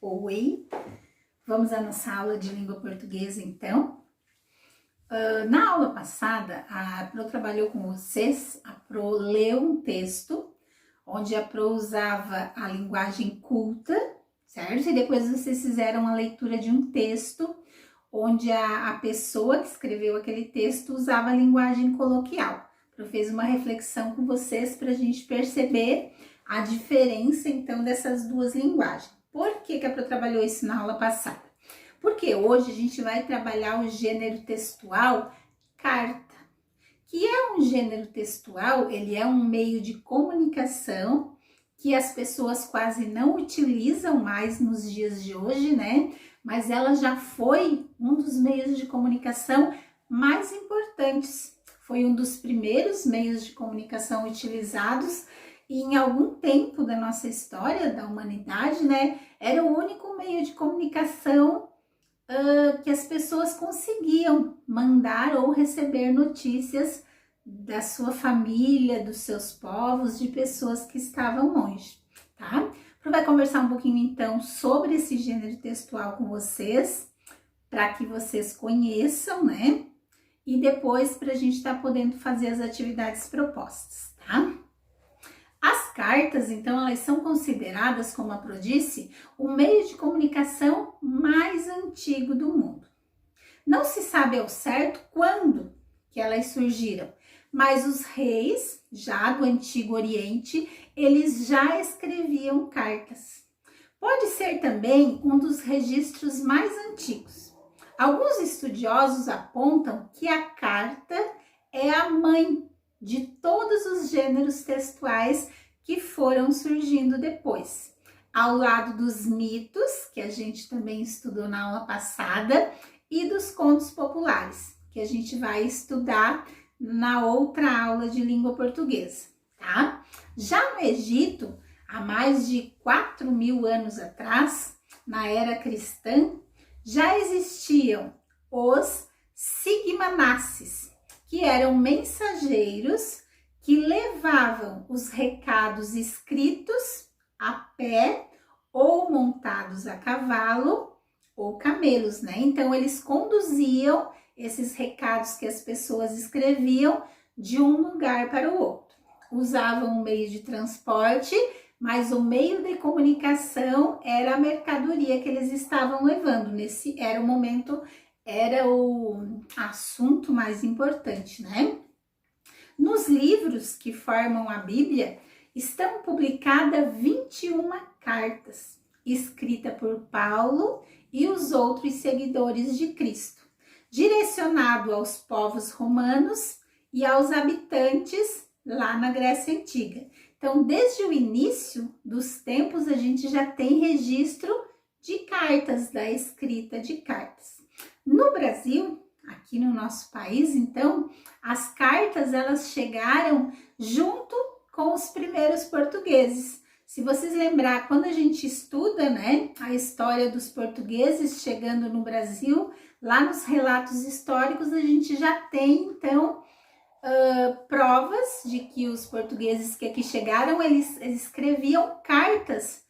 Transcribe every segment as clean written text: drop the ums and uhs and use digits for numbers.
Oi! Vamos à nossa aula de língua portuguesa, então. Na aula passada, a Pro trabalhou com vocês, a Pro leu um texto, onde a Pro usava a linguagem culta, certo? E depois vocês fizeram a leitura de um texto, onde a pessoa que escreveu aquele texto usava a linguagem coloquial. A Pro fez uma reflexão com vocês para a gente perceber a diferença, então, dessas duas linguagens. Por que a Pro trabalhou isso na aula passada? Porque hoje a gente vai trabalhar o gênero textual carta, que é um gênero textual, ele é um meio de comunicação que as pessoas quase não utilizam mais nos dias de hoje, né? Mas ela já foi um dos meios de comunicação mais importantes. Foi um dos primeiros meios de comunicação utilizados e em algum tempo da nossa história, da humanidade, né? Era o único meio de comunicação que as pessoas conseguiam mandar ou receber notícias da sua família, dos seus povos, de pessoas que estavam longe, tá? Vai conversar um pouquinho então sobre esse gênero textual com vocês, para que vocês conheçam, né? E depois para a gente estar podendo fazer as atividades propostas, tá? As cartas, então, elas são consideradas, como a Pro disse, o meio de comunicação mais antigo do mundo. Não se sabe ao certo quando que elas surgiram, mas os reis, já do Antigo Oriente, eles já escreviam cartas. Pode ser também um dos registros mais antigos. Alguns estudiosos apontam que a carta é a mãe de todos os gêneros textuais que foram surgindo depois, ao lado dos mitos, que a gente também estudou na aula passada, e dos contos populares, que a gente vai estudar na outra aula de língua portuguesa, tá? Já no Egito, há mais de 4.000 anos atrás, na era cristã, já existiam os sigmanasses, que eram mensageiros que levavam os recados escritos a pé ou montados a cavalo ou camelos, né? Então, eles conduziam esses recados que as pessoas escreviam de um lugar para o outro. Usavam um meio de transporte, mas o meio de comunicação era a mercadoria que eles estavam levando. Nesse era o momento, era o assunto mais importante, né? Nos livros que formam a Bíblia, estão publicadas 21 cartas, escritas por Paulo e os outros seguidores de Cristo, direcionado aos povos romanos e aos habitantes lá na Grécia Antiga. Então, desde o início dos tempos, a gente já tem registro de cartas, da escrita de cartas. No Brasil, aqui no nosso país, então, as cartas elas chegaram junto com os primeiros portugueses. Se vocês lembrar, quando a gente estuda, né, a história dos portugueses chegando no Brasil, lá nos relatos históricos a gente já tem, então, provas de que os portugueses que aqui chegaram, eles escreviam cartas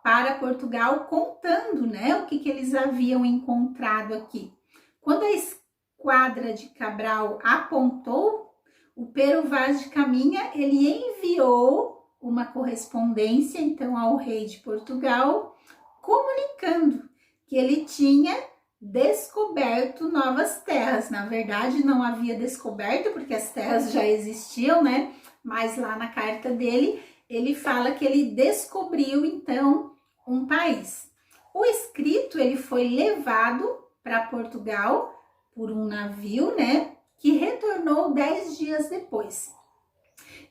para Portugal contando, né, o que eles haviam encontrado aqui. Quando a esquadra de Cabral apontou, o Pero Vaz de Caminha, ele enviou uma correspondência, então, ao rei de Portugal, comunicando que ele tinha descoberto novas terras. Na verdade, não havia descoberto, porque as terras já existiam, né? Mas lá na carta dele, ele fala que ele descobriu, então, um país. O escrito, ele foi levado para Portugal por um navio, né? Que retornou 10 dias depois.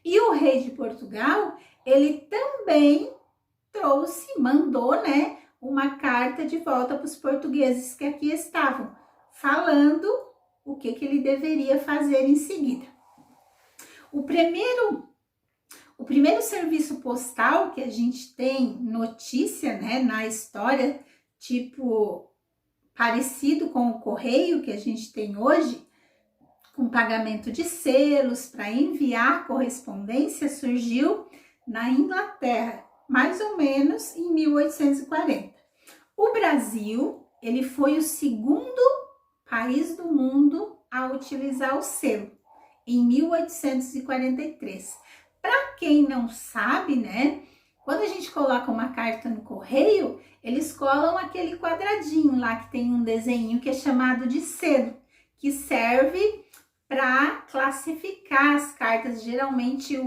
E o rei de Portugal, ele também mandou, né, uma carta de volta para os portugueses que aqui estavam, falando o que ele deveria fazer em seguida. O primeiro serviço postal que a gente tem notícia, né, na história, tipo, parecido com o correio que a gente tem hoje, com pagamento de selos para enviar correspondência, surgiu na Inglaterra, mais ou menos em 1840. O Brasil, ele foi o segundo país do mundo a utilizar o selo, em 1843. Para quem não sabe, né, quando a gente coloca uma carta no correio, eles colam aquele quadradinho lá que tem um desenho que é chamado de selo, que serve para classificar as cartas. Geralmente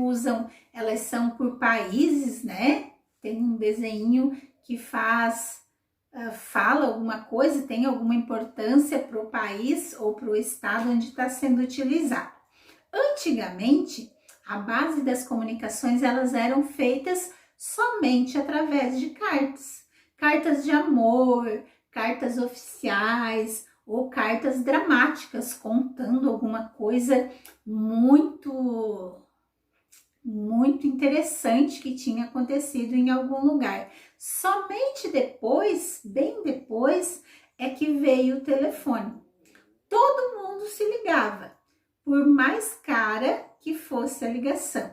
elas são por países, né? Tem um desenho que fala alguma coisa, tem alguma importância para o país ou para o estado onde está sendo utilizado. Antigamente, a base das comunicações elas eram feitas somente através de cartas. Cartas de amor, cartas oficiais ou cartas dramáticas contando alguma coisa muito interessante que tinha acontecido em algum lugar. Somente depois, bem depois, é que veio o telefone. Todo mundo se ligava, por mais cara que fosse a ligação.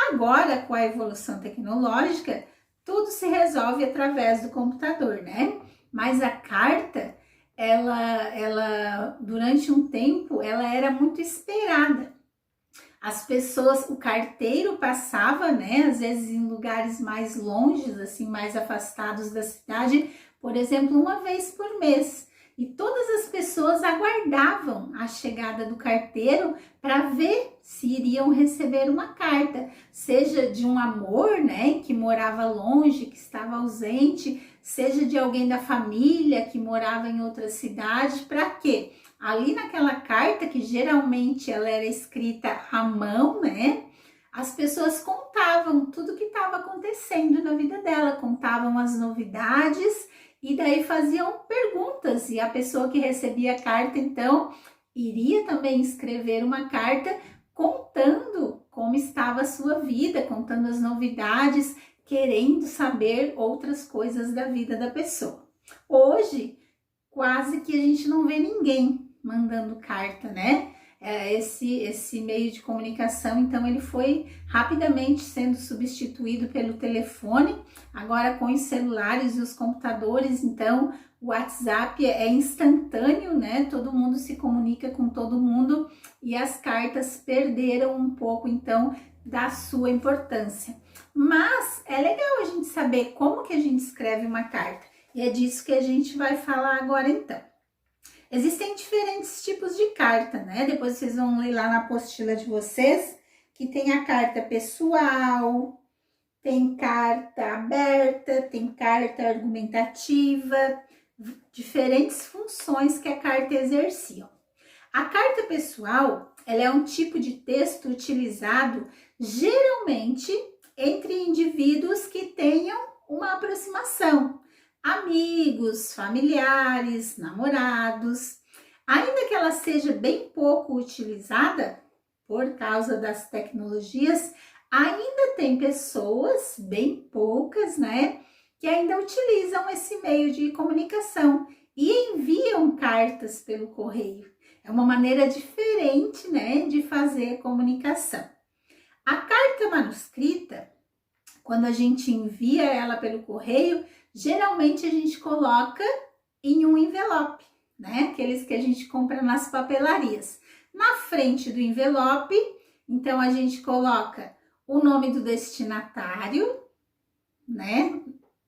Agora, com a evolução tecnológica, tudo se resolve através do computador, né? Mas a carta, ela durante um tempo, ela era muito esperada. As pessoas, o carteiro passava, né, às vezes em lugares mais longes, assim, mais afastados da cidade, por exemplo, uma vez por mês. E todas as pessoas aguardavam a chegada do carteiro para ver se iriam receber uma carta, seja de um amor, né, que morava longe, que estava ausente, seja de alguém da família que morava em outra cidade. Para quê? Ali naquela carta, que geralmente ela era escrita à mão, né? As pessoas contavam tudo que estava acontecendo na vida dela, contavam as novidades e daí faziam perguntas. E a pessoa que recebia a carta, então, iria também escrever uma carta contando como estava a sua vida, contando as novidades, querendo saber outras coisas da vida da pessoa. Hoje, quase que a gente não vê ninguém mandando carta, né? Esse meio de comunicação, então, ele foi rapidamente sendo substituído pelo telefone. Agora, com os celulares e os computadores, então, o WhatsApp é instantâneo, né? Todo mundo se comunica com todo mundo e as cartas perderam um pouco, então, da sua importância. Mas é legal a gente saber como que a gente escreve uma carta. E é disso que a gente vai falar agora, então. Existem diferentes tipos de carta, né? Depois vocês vão ler lá na apostila de vocês, que tem a carta pessoal, tem carta aberta, tem carta argumentativa, diferentes funções que a carta exercia. A carta pessoal, ela é um tipo de texto utilizado geralmente entre indivíduos que tenham uma aproximação. Amigos, familiares, namorados. Ainda que ela seja bem pouco utilizada por causa das tecnologias, ainda tem pessoas, bem poucas, né, que ainda utilizam esse meio de comunicação e enviam cartas pelo correio. É uma maneira diferente, né, de fazer comunicação. A carta manuscrita, quando a gente envia ela pelo correio, geralmente a gente coloca em um envelope, né? Aqueles que a gente compra nas papelarias. Na frente do envelope, então a gente coloca o nome do destinatário, né?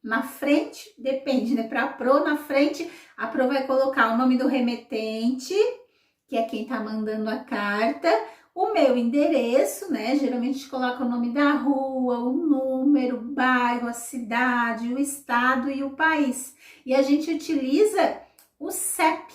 Na frente, depende, né? Para a Pro, na frente, a Pro vai colocar o nome do remetente, que é quem tá mandando a carta, o meu endereço, né? Geralmente a gente coloca o nome da rua, o número, o bairro, a cidade, o estado e o país. E a gente utiliza o CEP,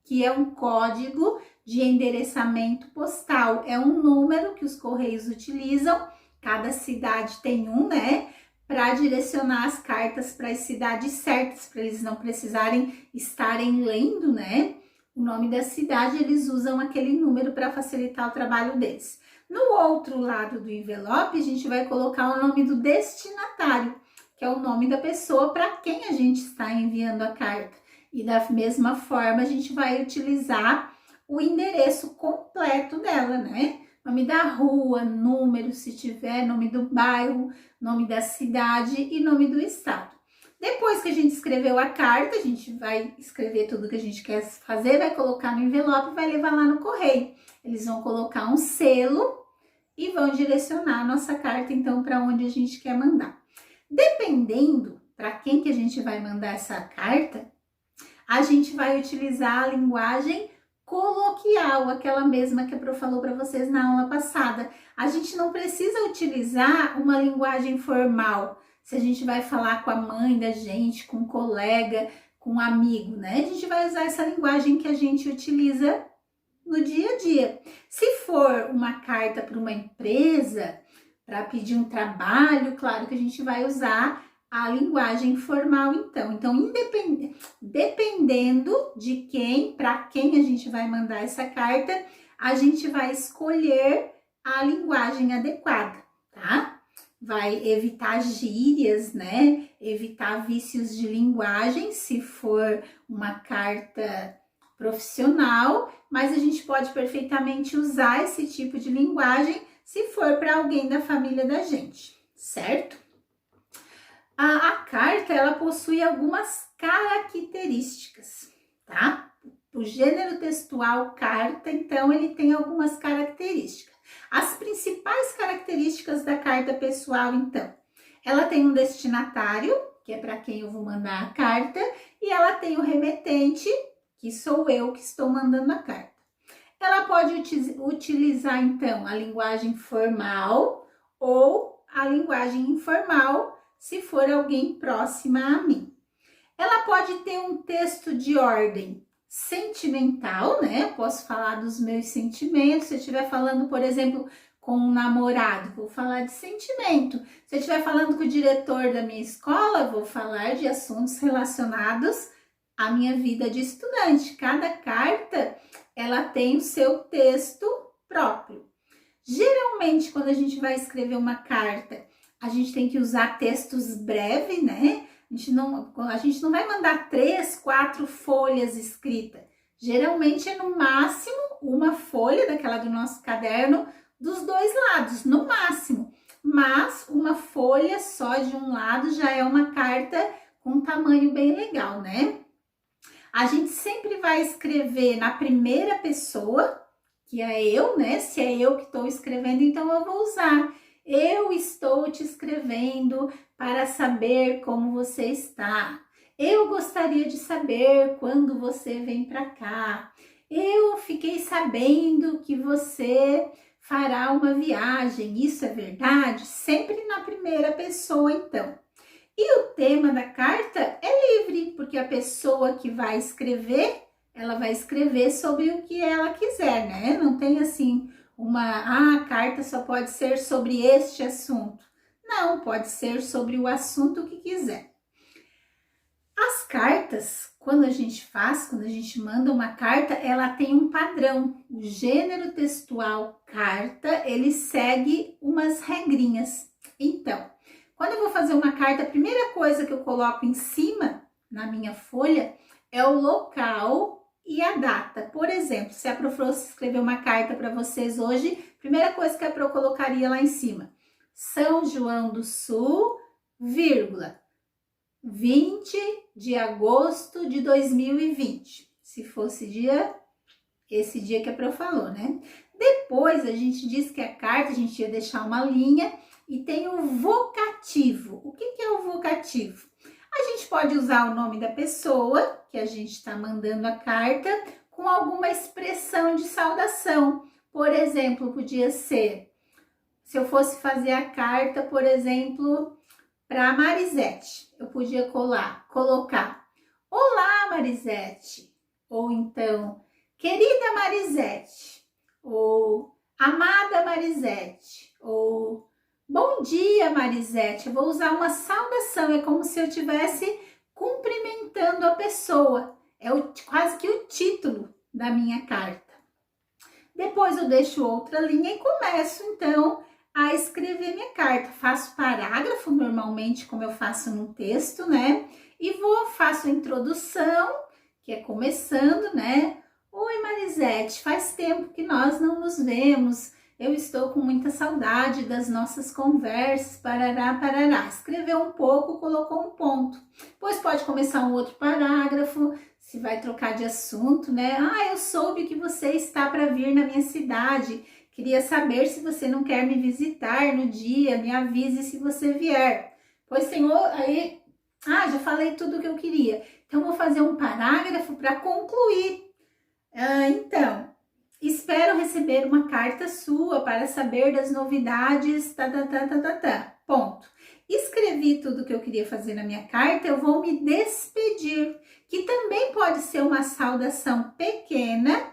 que é um código de endereçamento postal. É um número que os correios utilizam, cada cidade tem um, né? Para direcionar as cartas para as cidades certas, para eles não precisarem estarem lendo, né? O nome da cidade, eles usam aquele número para facilitar o trabalho deles. No outro lado do envelope, a gente vai colocar o nome do destinatário, que é o nome da pessoa para quem a gente está enviando a carta. E da mesma forma, a gente vai utilizar o endereço completo dela, né? Nome da rua, número, se tiver, nome do bairro, nome da cidade e nome do estado. Depois que a gente escreveu a carta, a gente vai escrever tudo que a gente quer fazer, vai colocar no envelope e vai levar lá no correio. Eles vão colocar um selo e vão direcionar a nossa carta, então, para onde a gente quer mandar. Dependendo para quem que a gente vai mandar essa carta, a gente vai utilizar a linguagem coloquial, aquela mesma que a Pro falou para vocês na aula passada. A gente não precisa utilizar uma linguagem formal. Se a gente vai falar com a mãe da gente, com um colega, com um amigo, né? A gente vai usar essa linguagem que a gente utiliza no dia a dia. Se for uma carta para uma empresa, para pedir um trabalho, claro que a gente vai usar a linguagem formal, então. Então, dependendo de quem, para quem a gente vai mandar essa carta, a gente vai escolher a linguagem adequada, tá? Vai evitar gírias, né? Evitar vícios de linguagem, se for uma carta profissional, mas a gente pode perfeitamente usar esse tipo de linguagem se for para alguém da família da gente, certo? A carta, ela possui algumas características, tá? O gênero textual carta, então, ele tem algumas características. As principais características da carta pessoal, então, ela tem um destinatário, que é para quem eu vou mandar a carta, e ela tem o remetente, que sou eu que estou mandando a carta. Ela pode utilizar, então, a linguagem formal ou a linguagem informal, se for alguém próxima a mim. Ela pode ter um texto de ordem sentimental, né? Eu posso falar dos meus sentimentos. Se eu estiver falando, por exemplo, com um namorado, vou falar de sentimento. Se eu estiver falando com o diretor da minha escola, vou falar de assuntos relacionados à minha vida de estudante. Cada carta, ela tem o seu texto próprio. Geralmente, quando a gente vai escrever uma carta, a gente tem que usar textos breves, né? A gente não vai mandar 3, 4 folhas escritas. Geralmente é no máximo uma folha daquela do nosso caderno dos dois lados, no máximo. Mas uma folha só de um lado já é uma carta com um tamanho bem legal, né? A gente sempre vai escrever na primeira pessoa, que é eu, né? Se é eu que estou escrevendo, então eu vou usar. Eu estou te escrevendo para saber como você está. Eu gostaria de saber quando você vem para cá. Eu fiquei sabendo que você fará uma viagem. Isso é verdade? Sempre na primeira pessoa, então. E o tema da carta é livre, porque a pessoa que vai escrever, ela vai escrever sobre o que ela quiser, né? Não tem assim a carta só pode ser sobre este assunto. Não, pode ser sobre o assunto que quiser. As cartas, quando a gente manda uma carta, ela tem um padrão. O gênero textual carta, ele segue umas regrinhas. Então, quando eu vou fazer uma carta, a primeira coisa que eu coloco em cima, na minha folha, é o local e a data. Por exemplo, se a Pro fosse escrever uma carta para vocês hoje, primeira coisa que a Pro colocaria lá em cima, São João do Sul, vírgula, 20 de agosto de 2020. Se fosse esse dia que a Pro falou, né? Depois a gente diz que a carta, a gente ia deixar uma linha e tem o vocativo. O que é o vocativo? A gente pode usar o nome da pessoa que a gente está mandando a carta com alguma expressão de saudação. Por exemplo, podia ser, se eu fosse fazer a carta, por exemplo, para Marisete, eu podia colocar, olá Marisete, ou então, querida Marisete, ou amada Marisete, ou bom dia, Marisete. Eu vou usar uma saudação, é como se eu estivesse cumprimentando a pessoa. É quase que o título da minha carta. Depois eu deixo outra linha e começo, então, a escrever minha carta. Faço parágrafo, normalmente, como eu faço num texto, né? E faço a introdução, que é começando, né? Oi, Marisete, faz tempo que nós não nos vemos. eu estou com muita saudade das nossas conversas, parará, parará. Escreveu um pouco, colocou um ponto. Depois pode começar um outro parágrafo, se vai trocar de assunto, né? Eu soube que você está para vir na minha cidade. Queria saber se você não quer me visitar no dia, me avise se você vier. Pois, Senhor, aí, já falei tudo o que eu queria. Então, vou fazer um parágrafo para concluir. Então, espero receber uma carta sua para saber das novidades, ponto. Escrevi tudo o que eu queria fazer na minha carta, eu vou me despedir, que também pode ser uma saudação pequena,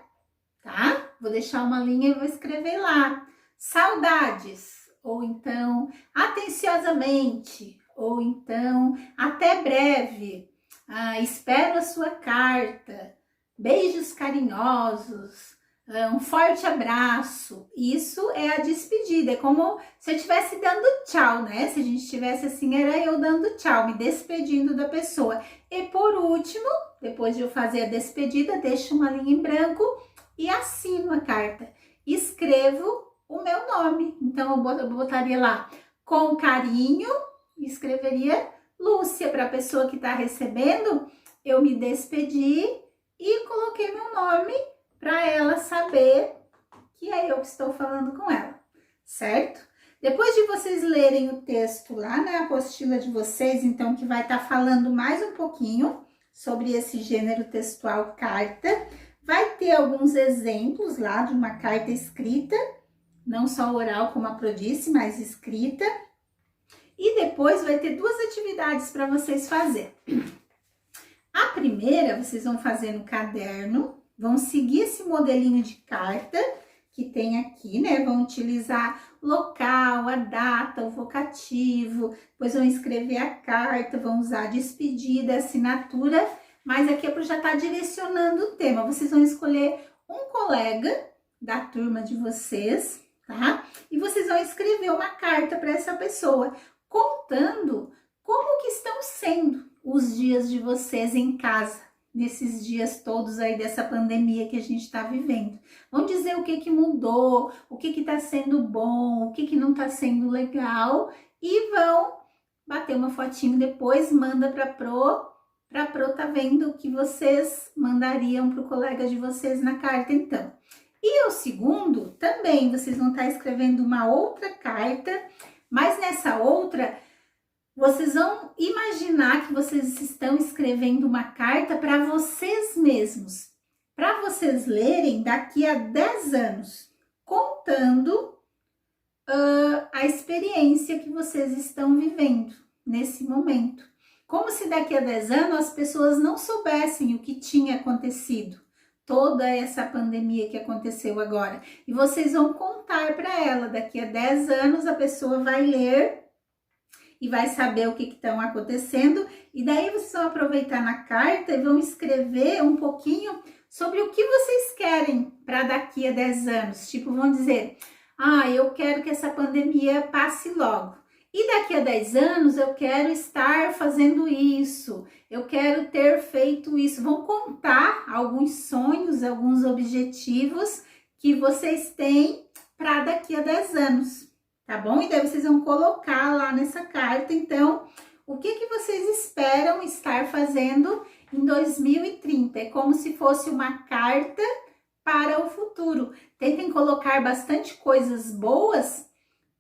tá? Vou deixar uma linha e vou escrever lá. Saudades, ou então atenciosamente, ou então até breve. Espero a sua carta. Beijos carinhosos, um forte abraço. Isso é a despedida, é como se eu estivesse dando tchau, né? Se a gente estivesse assim, era eu dando tchau, me despedindo da pessoa. E por último, depois de eu fazer a despedida, deixo uma linha em branco e assino a carta. Escrevo o meu nome. Então, eu botaria lá, com carinho, e escreveria Lúcia, para a pessoa que está recebendo, eu me despedi e coloquei meu nome para ela saber que é eu que estou falando com ela, certo? Depois de vocês lerem o texto lá na apostila de vocês, então, que vai estar falando mais um pouquinho sobre esse gênero textual carta, vai ter alguns exemplos lá de uma carta escrita, não só oral, como a Pro disse, mas escrita. E depois vai ter duas atividades para vocês fazerem. A primeira, vocês vão fazer no caderno, vão seguir esse modelinho de carta que tem aqui, né? Vão utilizar local, a data, o vocativo, depois vão escrever a carta, vão usar a despedida, a assinatura, mas aqui é para já estar direcionando o tema. Vocês vão escolher um colega da turma de vocês, tá? E vocês vão escrever uma carta para essa pessoa, contando como que estão sendo os dias de vocês em casa, nesses dias todos aí dessa pandemia que a gente está vivendo. Vão dizer o que mudou, o que está sendo bom, o que não está sendo legal, e vão bater uma fotinho depois, manda para a Pro tá vendo o que vocês mandariam para o colega de vocês na carta, então. E o segundo, também, vocês vão estar escrevendo uma outra carta, mas nessa outra, vocês vão imaginar que vocês estão escrevendo uma carta para vocês mesmos, para vocês lerem daqui a 10 anos, contando a experiência que vocês estão vivendo nesse momento. Como se daqui a 10 anos as pessoas não soubessem o que tinha acontecido, toda essa pandemia que aconteceu agora. E vocês vão contar para ela, daqui a 10 anos a pessoa vai ler e vai saber o que estão acontecendo, e daí vocês vão aproveitar na carta e vão escrever um pouquinho sobre o que vocês querem para daqui a 10 anos. Tipo, vão dizer, eu quero que essa pandemia passe logo. E daqui a 10 anos eu quero estar fazendo isso, eu quero ter feito isso. Vão contar alguns sonhos, alguns objetivos que vocês têm para daqui a 10 anos. Tá bom? E daí vocês vão colocar lá nessa carta, então, o que vocês esperam estar fazendo em 2030. É como se fosse uma carta para o futuro. Tentem colocar bastante coisas boas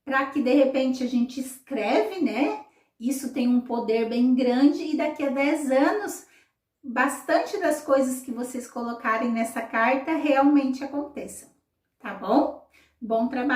para que, de repente, a gente escreve, né? Isso tem um poder bem grande e daqui a 10 anos, bastante das coisas que vocês colocarem nessa carta realmente aconteçam. Tá bom? Bom trabalho!